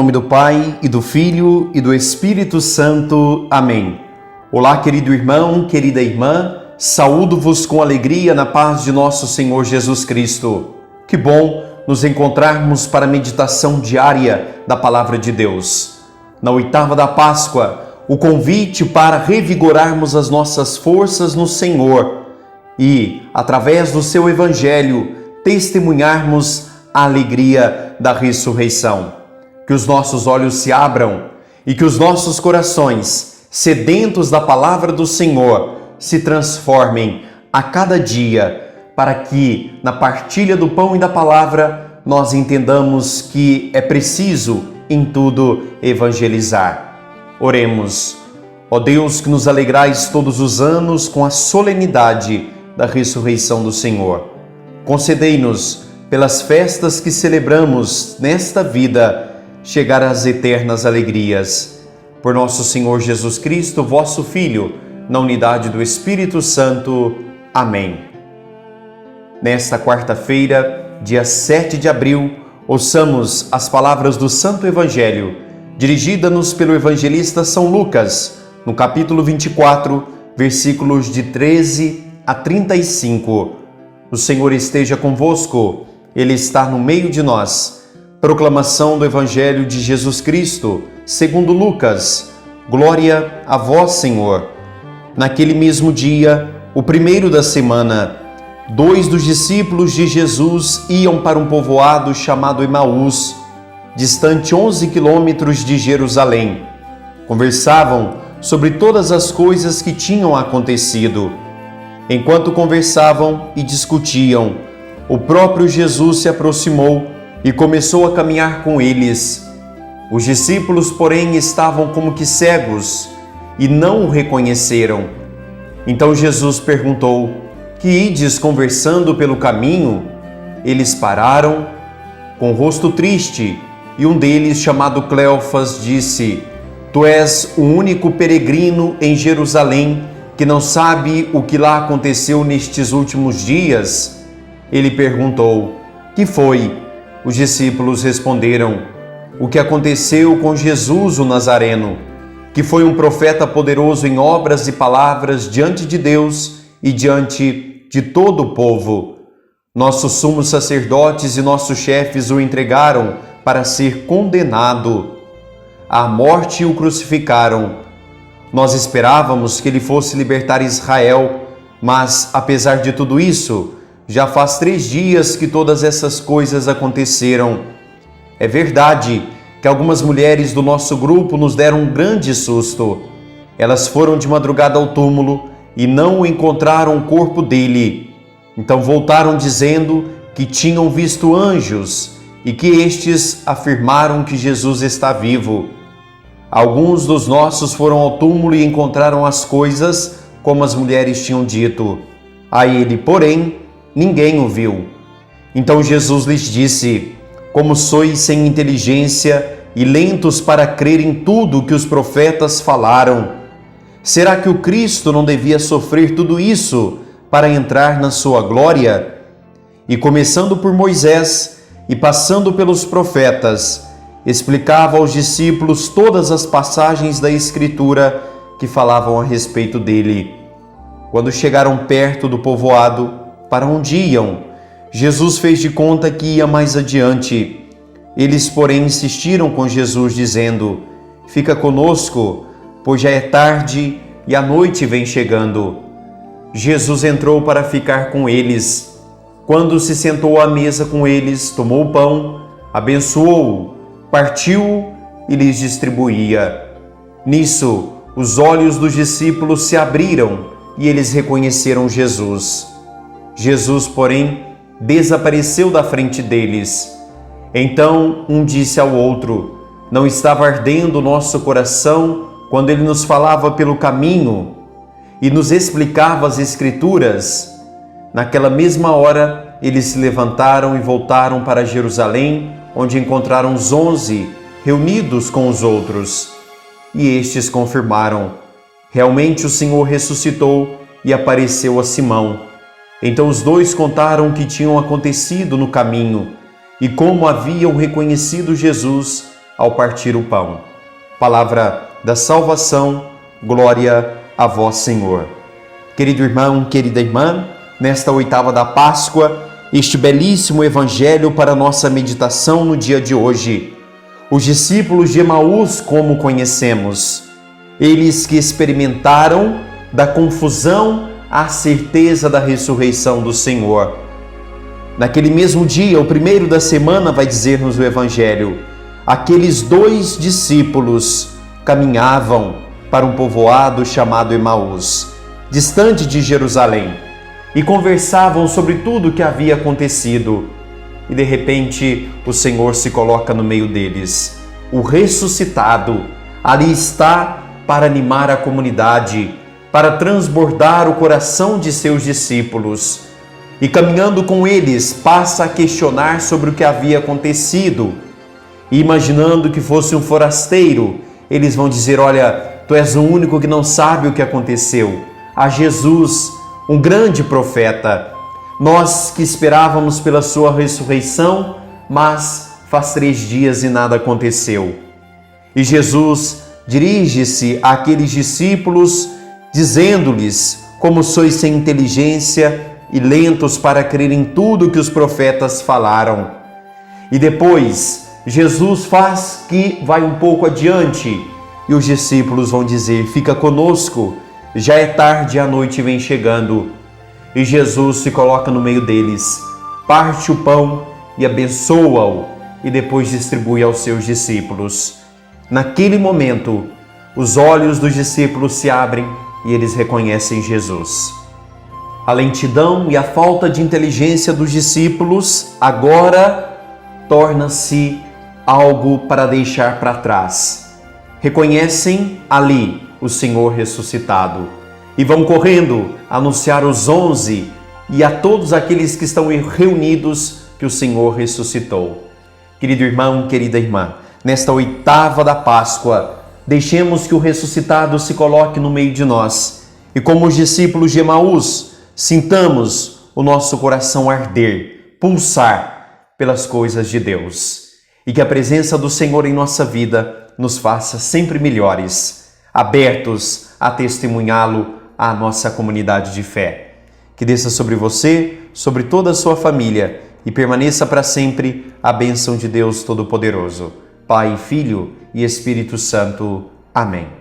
nome do Pai, e do Filho, e do Espírito Santo. Amém. Olá, querido irmão, querida irmã, saúdo-vos com alegria na paz de nosso Senhor Jesus Cristo. Que bom nos encontrarmos para a meditação diária da Palavra de Deus. Na oitava da Páscoa, o convite para revigorarmos as nossas forças no Senhor e, através do seu Evangelho, testemunharmos a alegria da ressurreição. Que os nossos olhos se abram e que os nossos corações, sedentos da palavra do Senhor, se transformem a cada dia, para que, na partilha do pão e da palavra, nós entendamos que é preciso, em tudo, evangelizar. Oremos. Ó Deus, que nos alegrais todos os anos com a solenidade da ressurreição do Senhor. Concedei-nos, pelas festas que celebramos nesta vida, chegar às eternas alegrias. Por nosso Senhor Jesus Cristo, vosso Filho, na unidade do Espírito Santo. Amém. Nesta quarta-feira, dia 7 de abril, ouçamos as palavras do Santo Evangelho, dirigida-nos pelo evangelista São Lucas, no capítulo 24, versículos de 13 a 35. O Senhor esteja convosco, Ele está no meio de nós. Proclamação do Evangelho de Jesus Cristo, segundo Lucas. Glória a vós, Senhor. Naquele mesmo dia, o primeiro da semana, 2 dos discípulos de Jesus iam para um povoado chamado Emaús, distante 11 quilômetros de Jerusalém. Conversavam sobre todas as coisas que tinham acontecido. Enquanto conversavam e discutiam, o próprio Jesus se aproximou e começou a caminhar com eles. Os discípulos, porém, estavam como que cegos e não o reconheceram. Então Jesus perguntou: que ides conversando pelo caminho? Eles pararam, com o rosto triste, e um deles, chamado Cleofas, disse: Tu és o único peregrino em Jerusalém que não sabe o que lá aconteceu nestes últimos dias? Ele perguntou: que foi? Os discípulos responderam: o que aconteceu com Jesus o Nazareno, que foi um profeta poderoso em obras e palavras diante de Deus e diante de todo o povo. Nossos sumos sacerdotes e nossos chefes o entregaram para ser condenado. À morte o crucificaram. Nós esperávamos que ele fosse libertar Israel, mas, apesar de tudo isso, já faz 3 dias que todas essas coisas aconteceram. É verdade que algumas mulheres do nosso grupo nos deram um grande susto. Elas foram de madrugada ao túmulo e não encontraram o corpo dele. Então voltaram dizendo que tinham visto anjos e que estes afirmaram que Jesus está vivo. Alguns dos nossos foram ao túmulo e encontraram as coisas como as mulheres tinham dito. A ele, porém, ninguém o viu. Então Jesus lhes disse: como sois sem inteligência e lentos para crer em tudo que os profetas falaram. Será que o Cristo não devia sofrer tudo isso para entrar na sua glória? E começando por Moisés e passando pelos profetas, explicava aos discípulos todas as passagens da Escritura que falavam a respeito dele. Quando chegaram perto do povoado, para onde iam, Jesus fez de conta que ia mais adiante. Eles, porém, insistiram com Jesus, dizendo: fica conosco, pois já é tarde e a noite vem chegando. Jesus entrou para ficar com eles. Quando se sentou à mesa com eles, tomou o pão, abençoou-o, partiu-o e lhes distribuía. Nisso, os olhos dos discípulos se abriram e eles reconheceram Jesus. Jesus, porém, desapareceu da frente deles. Então um disse ao outro: não estava ardendo o nosso coração quando ele nos falava pelo caminho e nos explicava as Escrituras? Naquela mesma hora, eles se levantaram e voltaram para Jerusalém, onde encontraram os 11 reunidos com os outros. E estes confirmaram: realmente o Senhor ressuscitou e apareceu a Simão. Então os dois contaram o que tinham acontecido no caminho e como haviam reconhecido Jesus ao partir o pão. Palavra da salvação, glória a vós, Senhor. Querido irmão, querida irmã, nesta oitava da Páscoa, este belíssimo evangelho para nossa meditação no dia de hoje. Os discípulos de Emaús, como conhecemos, eles que experimentaram da confusão à certeza da ressurreição do Senhor. Naquele mesmo dia, o primeiro da semana, vai dizer-nos o evangelho, aqueles 2 discípulos caminhavam para um povoado chamado Emaús, distante de Jerusalém, e conversavam sobre tudo o que havia acontecido. E de repente o Senhor se coloca no meio deles. O ressuscitado ali está para animar a comunidade, para transbordar o coração de seus discípulos. E caminhando com eles, passa a questionar sobre o que havia acontecido. E imaginando que fosse um forasteiro, eles vão dizer: olha, tu és o único que não sabe o que aconteceu. A Jesus, um grande profeta, nós que esperávamos pela sua ressurreição, mas faz 3 dias e nada aconteceu. E Jesus dirige-se àqueles discípulos, dizendo-lhes: como sois sem inteligência e lentos para crer em tudo que os profetas falaram. E depois, Jesus faz que vai um pouco adiante, e os discípulos vão dizer: fica conosco, já é tarde e a noite vem chegando. E Jesus se coloca no meio deles, parte o pão e abençoa-o, e depois distribui aos seus discípulos. Naquele momento, os olhos dos discípulos se abrem e eles reconhecem Jesus. A lentidão e a falta de inteligência dos discípulos agora torna-se algo para deixar para trás. Reconhecem ali o Senhor ressuscitado e vão correndo anunciar aos 11 e a todos aqueles que estão reunidos que o Senhor ressuscitou. Querido irmão, querida irmã, nesta oitava da Páscoa, deixemos que o ressuscitado se coloque no meio de nós e, como os discípulos de Emaús, sintamos o nosso coração arder, pulsar pelas coisas de Deus. E que a presença do Senhor em nossa vida nos faça sempre melhores, abertos a testemunhá-lo à nossa comunidade de fé. Que desça sobre você, sobre toda a sua família e permaneça para sempre a bênção de Deus Todo-Poderoso, Pai, Filho e Espírito Santo. Amém.